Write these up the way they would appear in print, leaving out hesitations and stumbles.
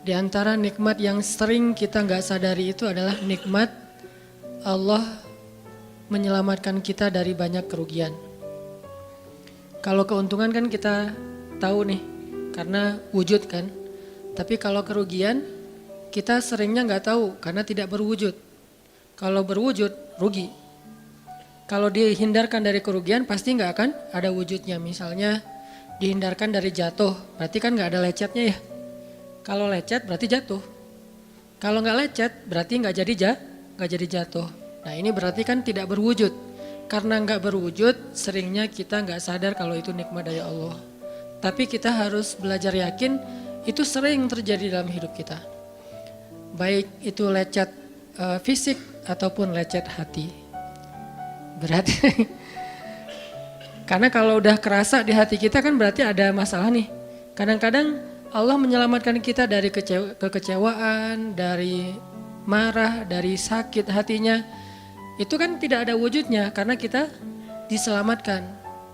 Di antara nikmat yang sering kita nggak sadari itu adalah nikmat Allah menyelamatkan kita dari banyak kerugian. Kalau keuntungan kan kita tahu nih, karena wujud kan. Tapi kalau kerugian, kita seringnya nggak tahu karena tidak berwujud. Kalau berwujud, rugi. Kalau dihindarkan dari kerugian, pasti nggak akan ada wujudnya. Misalnya dihindarkan dari jatuh, berarti kan nggak ada lecetnya ya. Kalau lecet berarti jatuh. Kalau nggak lecet berarti nggak jadi jatuh. Nah ini berarti kan tidak berwujud. Karena nggak berwujud, seringnya kita nggak sadar kalau itu nikmat dari Allah. Tapi kita harus belajar yakin itu sering terjadi dalam hidup kita. Baik itu lecet fisik ataupun lecet hati. Berat. Karena kalau udah kerasa di hati kita kan berarti ada masalah nih. Kadang-kadang Allah menyelamatkan kita dari kekecewaan, dari marah, dari sakit hatinya. Itu kan tidak ada wujudnya karena kita diselamatkan.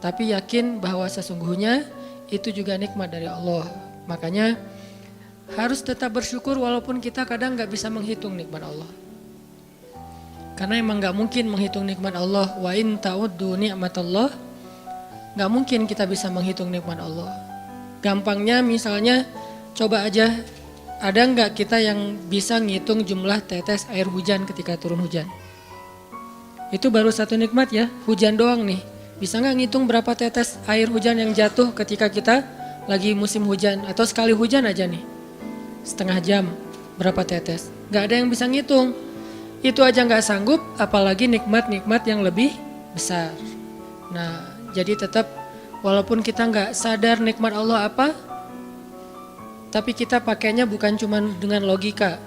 Tapi yakin bahwa sesungguhnya itu juga nikmat dari Allah. Makanya harus tetap bersyukur walaupun kita kadang gak bisa menghitung nikmat Allah. Karena emang gak mungkin menghitung nikmat Allah. Wa in ta'uddu ni'matallah. Gak mungkin kita bisa menghitung nikmat Allah. Gampangnya misalnya coba aja, ada nggak kita yang bisa ngitung jumlah tetes air hujan ketika turun hujan? Itu baru satu nikmat ya, hujan doang nih. Bisa nggak ngitung berapa tetes air hujan yang jatuh ketika kita lagi musim hujan? Atau sekali hujan aja nih, setengah jam berapa tetes? Nggak ada yang bisa ngitung. Itu aja nggak sanggup, apalagi nikmat-nikmat yang lebih besar. Nah jadi tetap walaupun kita nggak sadar nikmat Allah apa, tapi kita pakainya bukan cuma dengan logika.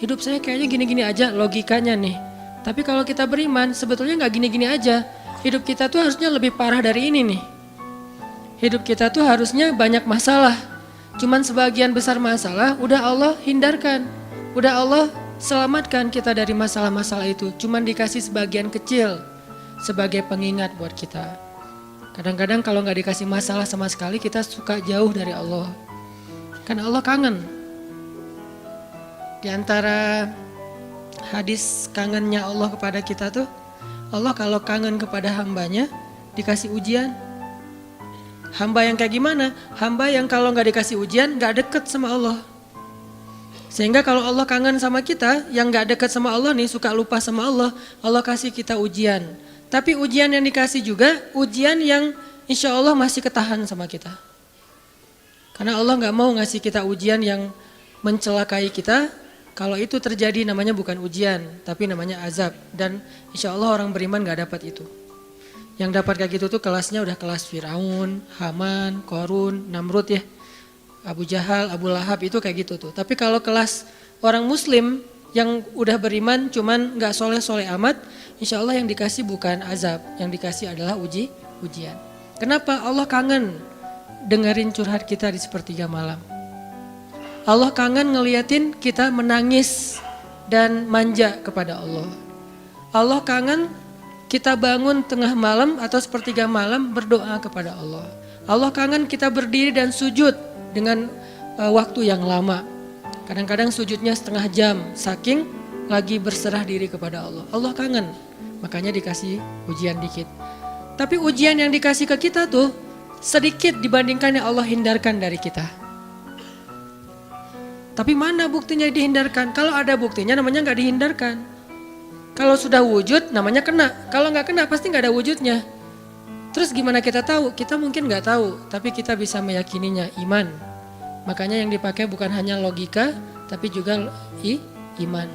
Hidup saya kayaknya gini-gini aja logikanya nih. Tapi kalau kita beriman sebetulnya nggak gini-gini aja. Hidup kita tuh harusnya lebih parah dari ini nih. Hidup kita tuh harusnya banyak masalah. Cuman sebagian besar masalah udah Allah hindarkan. Udah Allah selamatkan kita dari masalah-masalah itu. Cuman dikasih sebagian kecil sebagai pengingat buat kita. Kadang-kadang kalau nggak dikasih masalah sama sekali kita suka jauh dari Allah. Karena Allah kangen. Di antara hadis kangennya Allah kepada kita tuh, Allah kalau kangen kepada hambanya dikasih ujian. Hamba yang kayak gimana? Hamba yang kalau nggak dikasih ujian nggak deket sama Allah. Sehingga kalau Allah kangen sama kita, yang nggak deket sama Allah nih suka lupa sama Allah, Allah kasih kita ujian. Tapi ujian yang dikasih juga ujian yang insya Allah masih ketahan sama kita. Karena Allah gak mau ngasih kita ujian yang mencelakai kita. Kalau itu terjadi namanya bukan ujian, tapi namanya azab. Dan insya Allah orang beriman gak dapat itu. Yang dapat kayak gitu tuh kelasnya udah kelas Firaun, Haman, Korun, Namrud ya. Abu Jahal, Abu Lahab itu kayak gitu tuh. Tapi kalau kelas orang muslim yang udah beriman cuman gak soleh-soleh amat, insya Allah yang dikasih bukan azab, yang dikasih adalah ujian. Kenapa? Allah kangen dengerin curhat kita di sepertiga malam. Allah kangen ngeliatin kita menangis dan manja kepada Allah. Allah kangen kita bangun tengah malam atau sepertiga malam berdoa kepada Allah. Allah kangen kita berdiri dan sujud dengan waktu yang lama. Kadang-kadang sujudnya setengah jam, saking lagi berserah diri kepada Allah. Allah kangen, makanya dikasih ujian dikit. Tapi ujian yang dikasih ke kita tuh sedikit dibandingkan yang Allah hindarkan dari kita. Tapi mana buktinya dihindarkan? Kalau ada buktinya namanya gak dihindarkan. Kalau sudah wujud namanya kena. Kalau gak kena pasti gak ada wujudnya. Terus gimana kita tahu? Kita mungkin gak tahu, tapi kita bisa meyakininya, iman. Makanya yang dipakai bukan hanya logika, tapi juga iman.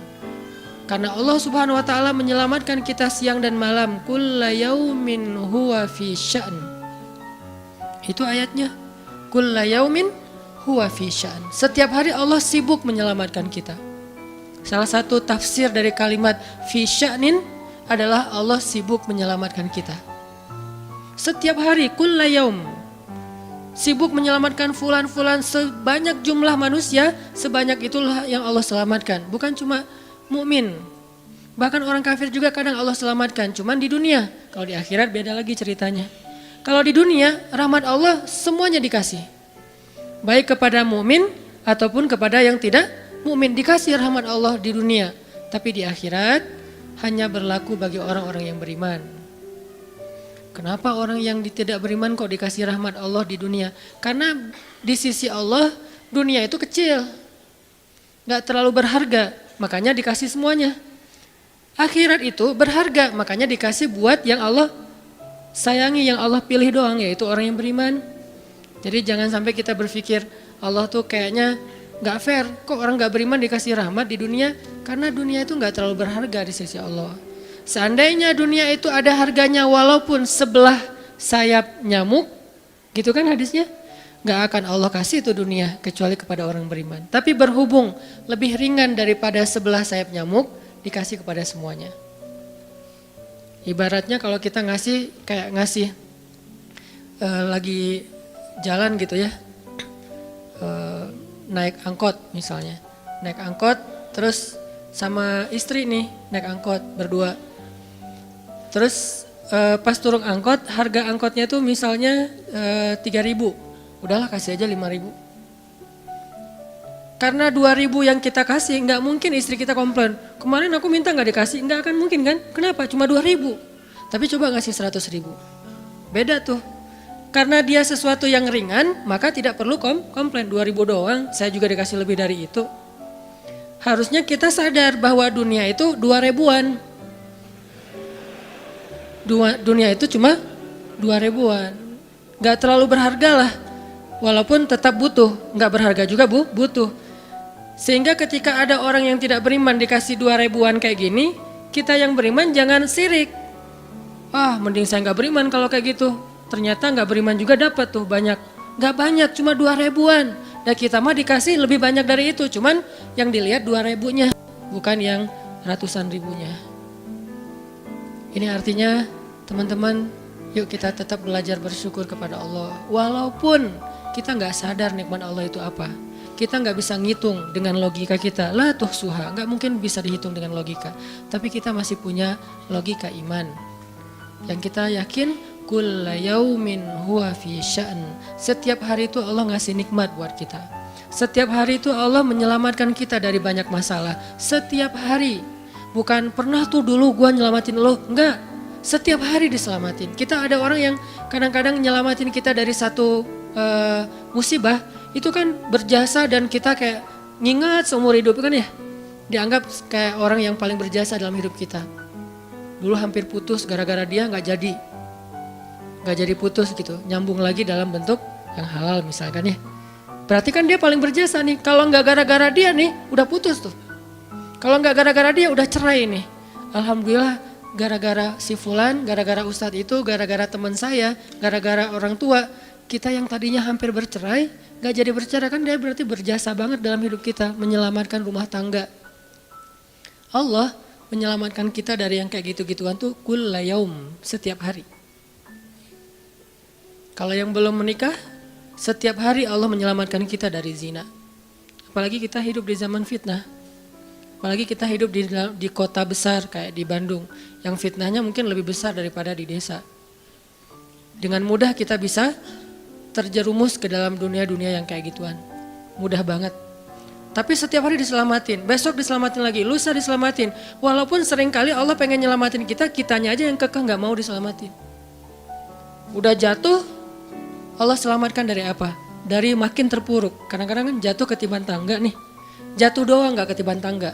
Karena Allah Subhanahu wa taala menyelamatkan kita siang dan malam. Kulla yaumin huwa fi sya'n. Itu ayatnya. Kulla yaumin huwa fi sya'n. Setiap hari Allah sibuk menyelamatkan kita. Salah satu tafsir dari kalimat fi sya'nin adalah Allah sibuk menyelamatkan kita. Setiap hari kulla yaum. Sibuk menyelamatkan fulan-fulan, sebanyak jumlah manusia, sebanyak itulah yang Allah selamatkan. Bukan cuma mukmin, bahkan orang kafir juga kadang Allah selamatkan. Cuman di dunia, kalau di akhirat beda lagi ceritanya. Kalau di dunia, rahmat Allah semuanya dikasih. Baik kepada mukmin ataupun kepada yang tidak mukmin. Dikasih rahmat Allah di dunia, tapi di akhirat hanya berlaku bagi orang-orang yang beriman. Kenapa orang yang tidak beriman kok dikasih rahmat Allah di dunia? Karena di sisi Allah dunia itu kecil, gak terlalu berharga, makanya dikasih semuanya. Akhirat itu berharga, makanya dikasih buat yang Allah sayangi, yang Allah pilih doang, yaitu orang yang beriman. Jadi jangan sampai kita berpikir Allah tuh kayaknya gak fair, kok orang gak beriman dikasih rahmat di dunia? Karena dunia itu gak terlalu berharga di sisi Allah. Seandainya dunia itu ada harganya walaupun sebelah sayap nyamuk, gitu kan hadisnya, gak akan Allah kasih itu dunia kecuali kepada orang beriman. Tapi berhubung lebih ringan daripada sebelah sayap nyamuk, dikasih kepada semuanya. Ibaratnya kalau kita ngasih kayak ngasih lagi jalan gitu ya, naik angkot misalnya, naik angkot terus sama istri nih naik angkot berdua. Terus pas turun angkot, harga angkotnya tuh misalnya 3.000, udahlah kasih aja 5.000. Karena 2.000 yang kita kasih, nggak mungkin istri kita komplain, kemarin aku minta nggak dikasih, nggak akan mungkin kan? Kenapa? Cuma 2.000, tapi coba ngasih 100.000, beda tuh. Karena dia sesuatu yang ringan, maka tidak perlu komplain, 2.000 doang, saya juga dikasih lebih dari itu. Harusnya kita sadar bahwa dunia itu 2.000-an. Dunia itu cuma 2.000-an, nggak terlalu berharga lah, walaupun tetap butuh, nggak berharga juga butuh. Sehingga ketika ada orang yang tidak beriman dikasih 2.000-an kayak gini, kita yang beriman jangan sirik. Mending saya nggak beriman kalau kayak gitu. Ternyata nggak beriman juga dapat tuh banyak, nggak banyak, cuma 2.000-an. Dan kita mah dikasih lebih banyak dari itu, cuman yang dilihat 2.000-nya, bukan yang ratusan ribunya. Ini artinya teman-teman, yuk kita tetap belajar bersyukur kepada Allah. Walaupun kita nggak sadar nikmat Allah itu apa. Kita nggak bisa ngitung dengan logika kita. La tuhsuha, nggak mungkin bisa dihitung dengan logika. Tapi kita masih punya logika iman. Yang kita yakin, kulla yaumin huwa fi sya'n. Setiap hari itu Allah ngasih nikmat buat kita. Setiap hari itu Allah menyelamatkan kita dari banyak masalah. Setiap hari. Bukan pernah tuh dulu gua nyelamatin lo, enggak. Setiap hari diselamatin. Kita ada orang yang kadang-kadang nyelamatin kita dari satu musibah, itu kan berjasa dan kita kayak ngingat seumur hidup kan ya. Dianggap kayak orang yang paling berjasa dalam hidup kita. Dulu hampir putus gara-gara dia nggak jadi putus gitu. Nyambung lagi dalam bentuk yang halal misalkan ya. Berarti kan dia paling berjasa nih. Kalau nggak gara-gara dia nih udah putus tuh. Kalau nggak gara-gara dia udah cerai nih. Alhamdulillah gara-gara si fulan, gara-gara ustadz itu, gara-gara teman saya, gara-gara orang tua, kita yang tadinya hampir bercerai, gak jadi bercerai kan dia berarti berjasa banget dalam hidup kita, menyelamatkan rumah tangga. Allah menyelamatkan kita dari yang kayak gitu-gituan tuh kulla yaum, setiap hari. Kalau yang belum menikah, setiap hari Allah menyelamatkan kita dari zina. Apalagi kita hidup di zaman fitnah. Apalagi kita hidup di kota besar kayak di Bandung, yang fitnahnya mungkin lebih besar daripada di desa. Dengan mudah kita bisa terjerumus ke dalam dunia-dunia yang kayak gituan. Mudah banget. Tapi setiap hari diselamatin, besok diselamatin lagi, lusa diselamatin. Walaupun seringkali Allah pengen nyelamatin kita, kitanya aja yang kekeh gak mau diselamatin. Udah jatuh, Allah selamatkan dari apa? Dari makin terpuruk. Kadang-kadang kan jatuh ketiban tangga nih. Jatuh doang gak ketiban tangga.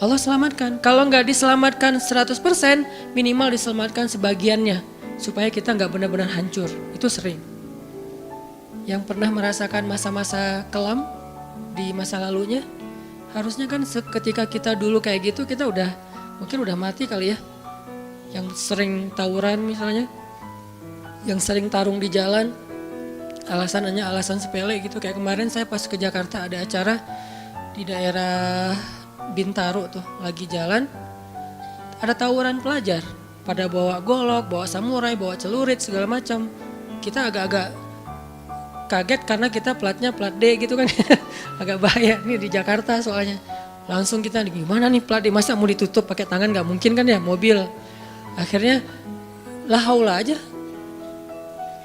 Allah selamatkan. Kalau nggak diselamatkan 100%, minimal diselamatkan sebagiannya. Supaya kita nggak benar-benar hancur. Itu sering. Yang pernah merasakan masa-masa kelam di masa lalunya, harusnya kan ketika kita dulu kayak gitu, kita mungkin udah mati kali ya. Yang sering tawuran misalnya, yang sering tarung di jalan, alasannya alasan sepele gitu. Kayak kemarin saya pas ke Jakarta ada acara di daerah Bintaro tuh, lagi jalan, ada tawuran pelajar, pada bawa golok, bawa samurai, bawa celurit segala macam. Kita agak-agak kaget karena kita platnya plat D gitu kan, agak bahaya nih di Jakarta soalnya. Langsung kita gimana nih plat D, masa mau ditutup pakai tangan, nggak mungkin kan ya mobil. Akhirnya la haula aja.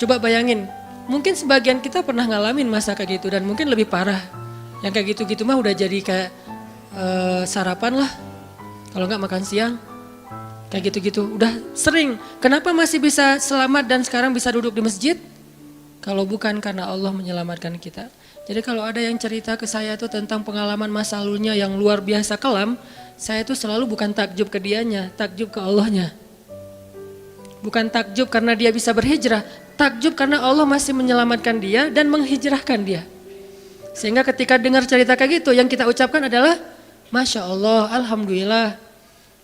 Coba bayangin, mungkin sebagian kita pernah ngalamin masa kayak gitu dan mungkin lebih parah. Yang kayak gitu-gitu mah udah jadi kayak sarapan lah. Kalau nggak makan siang. Kayak gitu-gitu, udah sering. Kenapa masih bisa selamat dan sekarang bisa duduk di masjid? Kalau bukan karena Allah menyelamatkan kita. Jadi kalau ada yang cerita ke saya itu tentang pengalaman masa lalunya yang luar biasa kelam, saya itu selalu bukan takjub ke dianya, takjub ke Allahnya. Bukan takjub karena dia bisa berhijrah, takjub karena Allah masih menyelamatkan dia dan menghijrahkan dia. Sehingga ketika dengar cerita kayak gitu, yang kita ucapkan adalah Masya Allah, Alhamdulillah.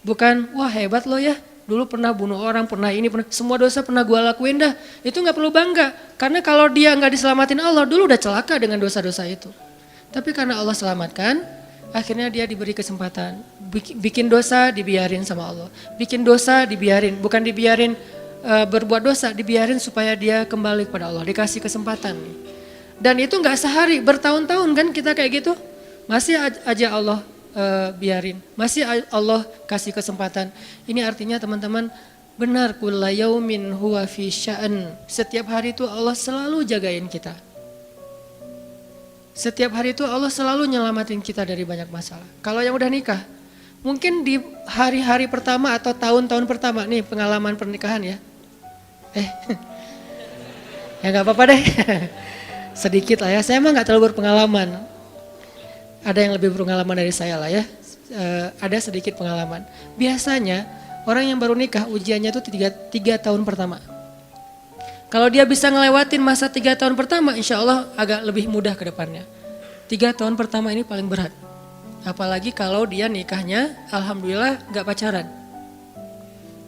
Bukan, wah hebat lo ya, dulu pernah bunuh orang, pernah ini, pernah semua dosa pernah gue lakuin dah. Itu gak perlu bangga, karena kalau dia gak diselamatin Allah, dulu udah celaka dengan dosa-dosa itu. Tapi karena Allah selamatkan, akhirnya dia diberi kesempatan. Bikin dosa dibiarin sama Allah, bikin dosa dibiarin, bukan dibiarin berbuat dosa, dibiarin supaya dia kembali kepada Allah, dikasih kesempatan. Dan itu gak sehari, bertahun-tahun kan kita kayak gitu, masih aja Allah biarin, masih Allah kasih kesempatan. Ini artinya teman-teman, benar kulla yaumin huwa fi sya'an. Setiap hari itu Allah selalu jagain kita. Setiap hari itu Allah selalu nyelamatin kita dari banyak masalah. Kalau yang udah nikah, mungkin di hari-hari pertama atau tahun-tahun pertama nih pengalaman pernikahan ya. Ya nggak apa-apa deh. Sedikit lah ya, saya mah nggak terlalu berpengalaman. Ada yang lebih berpengalaman dari saya lah ya, ada sedikit pengalaman. Biasanya orang yang baru nikah ujiannya itu 3 tahun pertama. Kalau dia bisa ngelewatin masa 3 tahun pertama, insya Allah agak lebih mudah ke depannya. 3 tahun pertama ini paling berat. Apalagi kalau dia nikahnya alhamdulillah gak pacaran.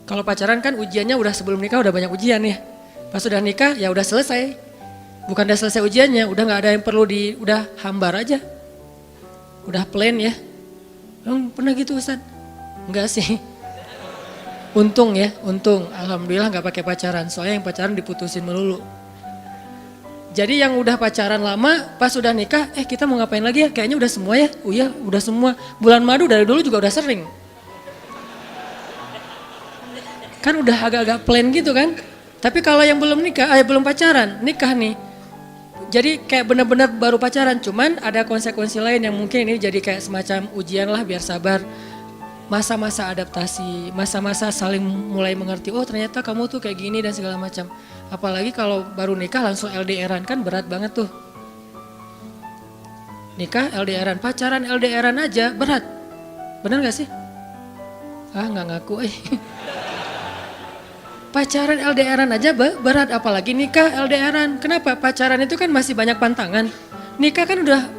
Kalau pacaran kan ujiannya udah sebelum nikah udah banyak ujian ya. Pas sudah nikah ya udah selesai. Bukan udah selesai ujiannya, udah gak ada yang perlu udah hambar aja. Udah plan ya. Pernah gitu Ustaz? Enggak sih. Untung ya, untung. Alhamdulillah gak pakai pacaran. Soalnya yang pacaran diputusin melulu. Jadi yang udah pacaran lama, pas udah nikah, kita mau ngapain lagi ya? Kayaknya udah semua ya. Oh iya, udah semua. Bulan madu dari dulu juga udah sering. Kan udah agak-agak plan gitu kan. Tapi kalau yang belum nikah, belum pacaran, nikah nih. Jadi kayak benar-benar baru pacaran, cuman ada konsekuensi lain yang mungkin ini jadi kayak semacam ujian lah biar sabar. Masa-masa adaptasi, masa-masa saling mulai mengerti, oh ternyata kamu tuh kayak gini dan segala macam. Apalagi kalau baru nikah langsung LDRan kan berat banget tuh. Nikah LDRan, pacaran LDRan aja berat. Bener gak sih? Nggak ngaku Pacaran LDRan aja berat, apalagi nikah LDRan. Kenapa? Pacaran itu kan masih banyak pantangan. Nikah kan udah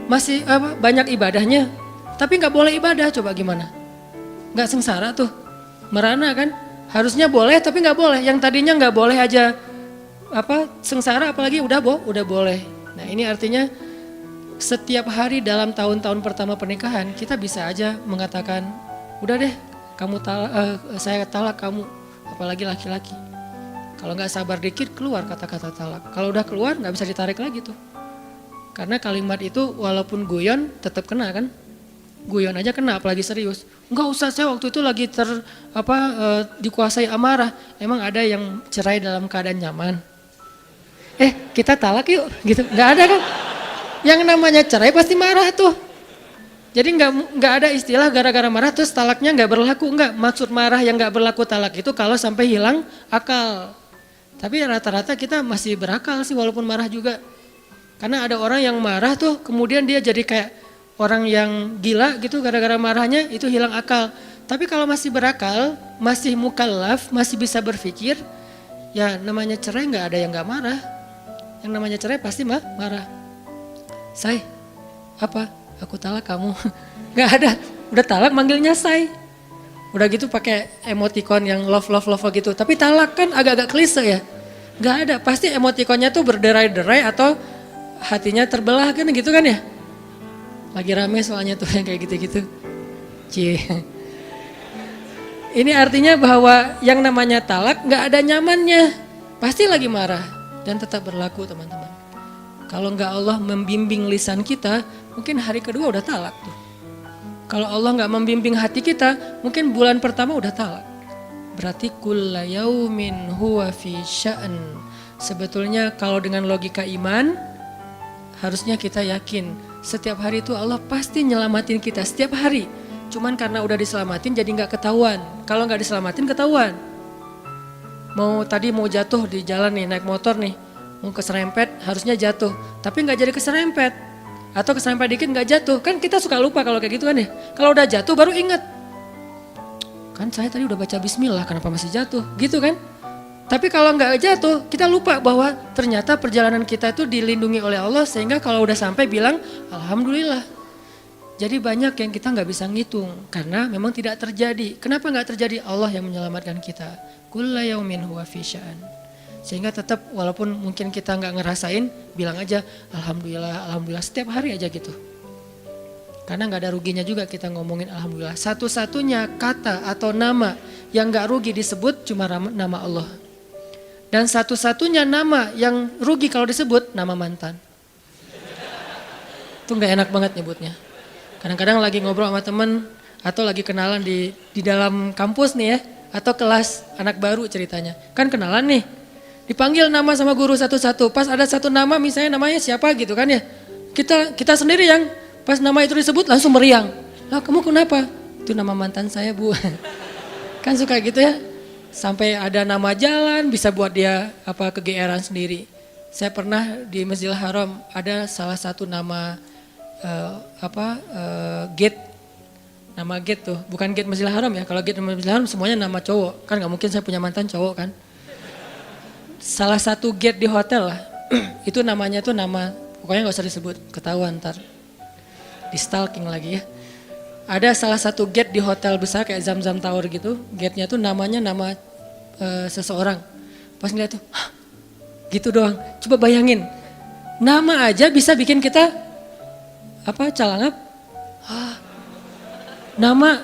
masih banyak ibadahnya. Tapi nggak boleh ibadah, coba gimana? Nggak sengsara tuh, merana kan? Harusnya boleh tapi nggak boleh. Yang tadinya nggak boleh aja sengsara, apalagi udah boleh. Nah ini artinya setiap hari dalam tahun-tahun pertama pernikahan kita bisa aja mengatakan, udah deh, saya talak kamu. Apalagi laki-laki. Kalau nggak sabar dikit keluar kata-kata talak. Kalau udah keluar nggak bisa ditarik lagi tuh. Karena kalimat itu walaupun guyon tetap kena kan. Guyon aja kena apalagi serius. Enggak usah, saya waktu itu lagi dikuasai amarah. Emang ada yang cerai dalam keadaan nyaman? Kita talak yuk gitu. Nggak ada kan. Yang namanya cerai pasti marah tuh. Jadi nggak ada istilah gara-gara marah terus talaknya nggak berlaku, nggak. Maksud marah yang nggak berlaku talak itu kalau sampai hilang akal. Tapi rata-rata kita masih berakal sih walaupun marah juga. Karena ada orang yang marah tuh kemudian dia jadi kayak orang yang gila gitu gara-gara marahnya itu hilang akal. Tapi kalau masih berakal, masih mukallaf, masih bisa berpikir, ya namanya cerai nggak ada yang nggak marah. Yang namanya cerai pasti marah. Aku talak kamu. Gak ada, udah talak manggilnya say. Udah gitu pakai emoticon yang love gitu. Tapi talak kan agak-agak klise ya. Gak ada, pasti emoticonnya tuh berderai-derai atau hatinya terbelah kan gitu kan ya. Lagi rame soalnya tuh yang kayak gitu-gitu. Ini artinya bahwa yang namanya talak gak ada nyamannya. Pasti lagi marah dan tetap berlaku teman-teman. Kalau nggak Allah membimbing lisan kita, mungkin hari kedua udah talak tuh. Kalau Allah nggak membimbing hati kita, mungkin bulan pertama udah talak. Berarti kulla yaumin huwa fi sya'an. Sebetulnya kalau dengan logika iman, harusnya kita yakin Setiap hari itu Allah pasti nyelamatin kita, setiap hari. Cuman karena udah diselamatin jadi nggak ketahuan. Kalau nggak diselamatin ketahuan. Mau jatuh di jalan nih, naik motor nih, mau keserempet harusnya jatuh. Tapi nggak jadi keserempet. Atau keserempet dikit nggak jatuh. Kan kita suka lupa kalau kayak gitu kan ya. Kalau udah jatuh baru ingat. Kan saya tadi udah baca bismillah, kenapa masih jatuh? Gitu kan. Tapi kalau nggak jatuh, kita lupa bahwa ternyata perjalanan kita itu dilindungi oleh Allah. Sehingga kalau udah sampai bilang, alhamdulillah. Jadi banyak yang kita nggak bisa ngitung karena memang tidak terjadi. Kenapa nggak terjadi? Allah yang menyelamatkan kita. Kulla yaumin huwa fi sya'an. Sehingga tetap walaupun mungkin kita nggak ngerasain, bilang aja alhamdulillah, alhamdulillah setiap hari aja gitu. Karena nggak ada ruginya juga kita ngomongin alhamdulillah. Satu-satunya kata atau nama yang nggak rugi disebut cuma nama Allah. Dan satu-satunya nama yang rugi kalau disebut nama mantan. Itu nggak enak banget nyebutnya. Kadang-kadang lagi ngobrol sama temen atau lagi kenalan di dalam kampus nih ya. Atau kelas anak baru ceritanya. Kan kenalan nih. Dipanggil nama sama guru satu-satu. Pas ada satu nama misalnya namanya siapa gitu kan ya. Kita sendiri yang pas nama itu disebut langsung meriang. Lah kamu kenapa? Itu nama mantan saya bu. Kan suka gitu ya. Sampai ada nama jalan bisa buat dia kegeeran sendiri. Saya pernah di Masjidil Haram ada salah satu nama gate, nama gate tuh, bukan gate Masjidil Haram ya. Kalau gate Masjidil Haram semuanya nama cowok, kan nggak mungkin saya punya mantan cowok kan. Salah satu gate di hotel lah, itu namanya tuh nama, pokoknya nggak usah disebut, ketahuan ntar, di stalking lagi ya. Ada salah satu gate di hotel besar kayak Zam-Zam Tower gitu, gate-nya tuh namanya nama seseorang. Pas ngeliat tuh, hah, gitu doang. Coba bayangin, nama aja bisa bikin kita calangap? Nama,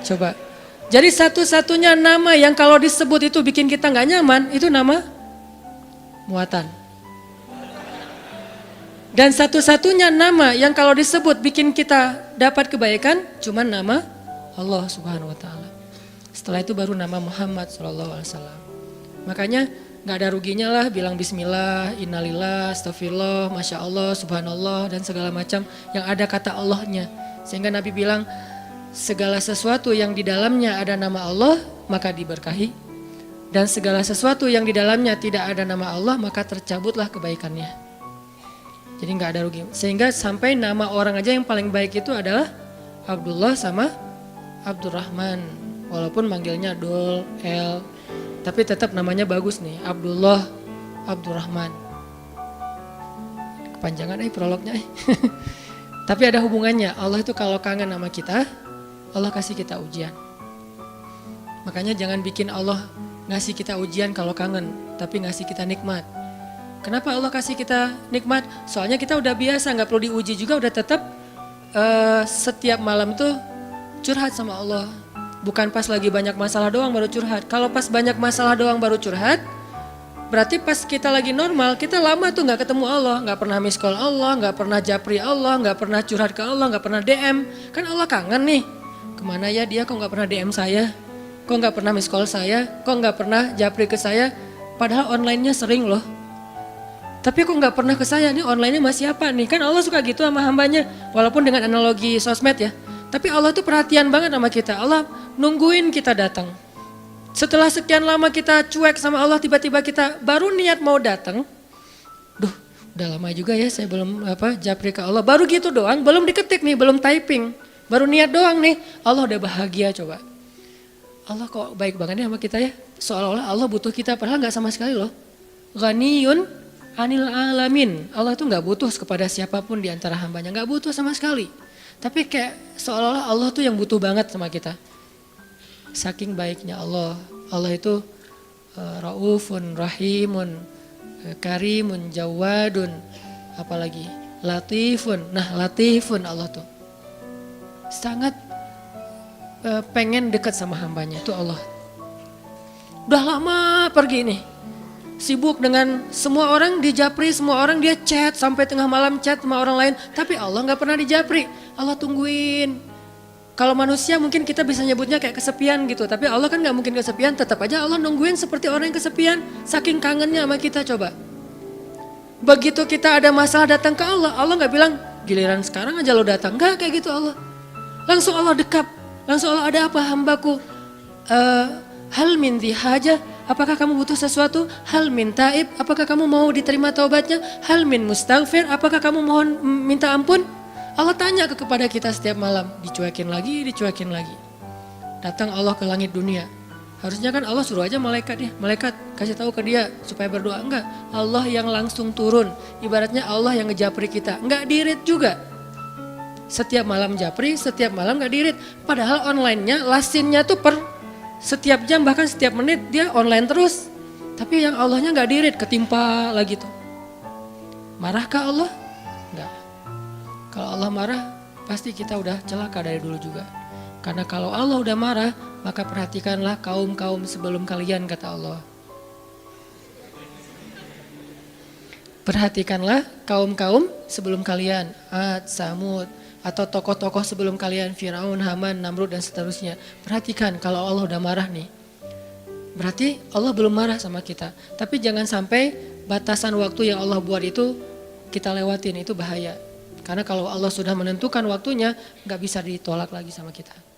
coba. Jadi satu-satunya nama yang kalau disebut itu bikin kita nggak nyaman, itu nama muatan. Dan satu-satunya nama yang kalau disebut bikin kita dapat kebaikan, cuma nama Allah Subhanahu Wa Taala. Setelah itu baru nama Muhammad SAW. Makanya nggak ada ruginya lah bilang bismillah, innalillah, astagfirullah, masya Allah, subhanallah dan segala macam yang ada kata Allahnya. Sehingga Nabi bilang segala sesuatu yang di dalamnya ada nama Allah maka diberkahi. Dan segala sesuatu yang di dalamnya tidak ada nama Allah maka tercabutlah kebaikannya. Jadi nggak ada rugi. Sehingga sampai nama orang aja yang paling baik itu adalah Abdullah sama Abdurrahman. Walaupun manggilnya Dul, El. Tapi tetap namanya bagus nih, Abdullah, Abdurrahman. Kepanjangan prolognya. Tapi ada hubungannya, Allah itu kalau kangen sama kita, Allah kasih kita ujian. Makanya jangan bikin Allah ngasih kita ujian kalau kangen, tapi ngasih kita nikmat. Kenapa Allah kasih kita nikmat? Soalnya kita udah biasa, gak perlu diuji juga, udah tetap setiap malam tuh curhat sama Allah. Bukan pas lagi banyak masalah doang baru curhat. Kalau pas banyak masalah doang baru curhat, berarti pas kita lagi normal, kita lama tuh gak ketemu Allah. Gak pernah miss call Allah, gak pernah japri Allah, gak pernah curhat ke Allah, gak pernah DM. Kan Allah kangen nih, kemana ya dia kok gak pernah DM saya? Kok gak pernah miss call saya? Kok gak pernah japri ke saya? Padahal online-nya sering loh. Tapi kok gak pernah ke saya, nih online-nya masih apa nih? Kan Allah suka gitu sama hambanya, walaupun dengan analogi sosmed ya. Tapi Allah tuh perhatian banget sama kita. Allah nungguin kita datang. Setelah sekian lama kita cuek sama Allah, tiba-tiba kita baru niat mau datang. Duh, udah lama juga ya saya belum japri ke Allah. Baru gitu doang, belum diketik nih, belum typing. Baru niat doang nih, Allah udah bahagia coba. Allah kok baik banget nih sama kita ya. Seolah-olah Allah butuh kita, padahal gak sama sekali loh. Ghaniyun anil alamin. Allah tuh gak butuh kepada siapapun di antara hambanya, gak butuh sama sekali. Tapi kayak seolah-olah Allah tuh yang butuh banget sama kita. Saking baiknya Allah. Allah itu raufun, rahimun, karimun, jawadun, apalagi latifun. Nah latifun Allah tuh. Sangat pengen dekat sama hambanya, itu Allah. Udah lama pergi nih. Sibuk dengan semua orang dijapri, semua orang dia chat sampai tengah malam chat sama orang lain. Tapi Allah gak pernah dijapri, Allah tungguin. Kalau manusia mungkin kita bisa nyebutnya kayak kesepian gitu. Tapi Allah kan gak mungkin kesepian, tetap aja Allah nungguin seperti orang yang kesepian. Saking kangennya sama kita coba. Begitu kita ada masalah datang ke Allah, Allah gak bilang, Giliran sekarang aja lo datang, enggak kayak gitu Allah. Langsung Allah dekap, langsung Allah, ada apa hambaku? Hal min haja, apakah kamu butuh sesuatu? Hal min taib, apakah kamu mau diterima taubatnya? Hal min mustaghfir, apakah kamu mohon minta ampun? Allah tanya kepada kita setiap malam, dicuekin lagi. Datang Allah ke langit dunia. Harusnya kan Allah suruh aja malaikat kasih tahu ke dia supaya berdoa. Enggak, Allah yang langsung turun. Ibaratnya Allah yang ngejapri kita, enggak dirit juga. Setiap malam japri, setiap malam enggak dirit. Padahal online-nya, lasinnya tuh per setiap jam bahkan setiap menit dia online terus. Tapi yang Allahnya enggak dirit, ketimpa lagi tuh. Marahkah Allah? Enggak. Kalau Allah marah, pasti kita udah celaka dari dulu juga. Karena kalau Allah udah marah, maka perhatikanlah kaum-kaum sebelum kalian, kata Allah. Perhatikanlah kaum-kaum sebelum kalian, Ad, Samud, atau tokoh-tokoh sebelum kalian, Firaun, Haman, Namrud, dan seterusnya. Perhatikan kalau Allah udah marah nih, berarti Allah belum marah sama kita. Tapi jangan sampai batasan waktu yang Allah buat itu kita lewatin, itu bahaya. Karena kalau Allah sudah menentukan waktunya, gak bisa ditolak lagi sama kita.